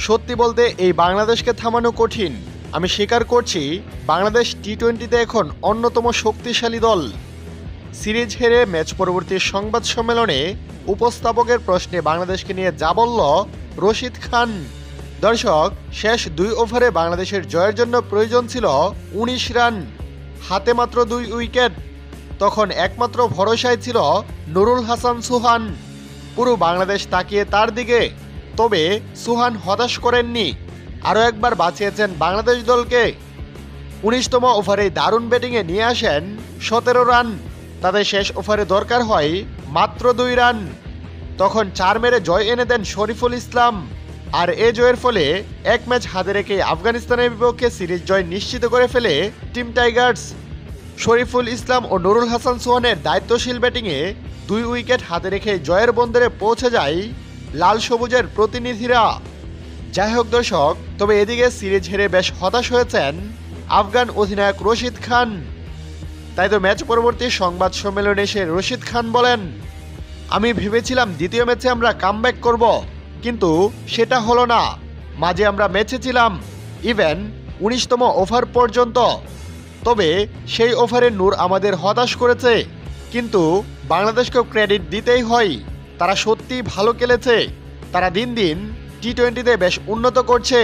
সত্যি বলতে এই বাংলাদেশকে থামানো কঠিন। আমি স্বীকার করছি বাংলাদেশ টি-20তে এখন অন্যতম শক্তিশালী দল। সিরিজ হেরে ম্যাচ পরবর্তী সংবাদ সম্মেলনে উপস্থাপকের প্রশ্নে বাংলাদেশকে নিয়ে যা বলল রশিদ খান। দর্শক, শেষ 2 ওভারে বাংলাদেশের জয়ের জন্য প্রয়োজন ছিল 19 রান, হাতে মাত্র 2 উইকেট। তখন একমাত্র ভরসায় ছিল নুরুল হাসান সুহান। পুরো বাংলাদেশ তাকিয়ে তার দিকে। তবে সুহান হতাশ করেননি, আরও একবার বাঁচিয়েছেন বাংলাদেশ দলকে। 19তম ওভারে দারুণ ব্যাটিংয়ে নিয়ে আসেন 17 রান। তাদের শেষ ওভারে দরকার হয় মাত্র 2 রান। তখন 4 মেরে জয় এনে দেন শরীফুল ইসলাম। আর এ জয়ের ফলে এক ম্যাচ হাতে রেখে আফগানিস্তানের বিপক্ষে সিরিজ জয় নিশ্চিত করে ফেলে টিম টাইগার্স। শরীফুল ইসলাম ও নুরুল হাসান সোহানের দায়িত্বশীল ব্যাটিংয়ে 2 উইকেট হাতে রেখে জয়ের বন্দরে পৌঁছে যায় লাল সবুজের প্রতিনিধিরা। যাই হোক দর্শক, তবে এদিকে সিরিজ হেরে বেশ হতাশ হয়েছেন আফগান অধিনায়ক রশিদ খান। তাই তো ম্যাচ পরবর্তী সংবাদ সম্মেলনে এসে রশিদ খান বলেন, আমি ভেবেছিলাম দ্বিতীয় ম্যাচে আমরা কামব্যাক করব, কিন্তু সেটা হলো না। মাঝে আমরা ম্যাচে ছিলাম ইভেন 19তম ওভার পর্যন্ত। তবে সেই ওভারে নূর আমাদের হতাশ করেছে, কিন্তু বাংলাদেশকেও ক্রেডিট দিতেই হয়। তারা সত্যিই ভালো খেলেছে। তারা দিন দিন টি-20তে বেশ উন্নত করছে।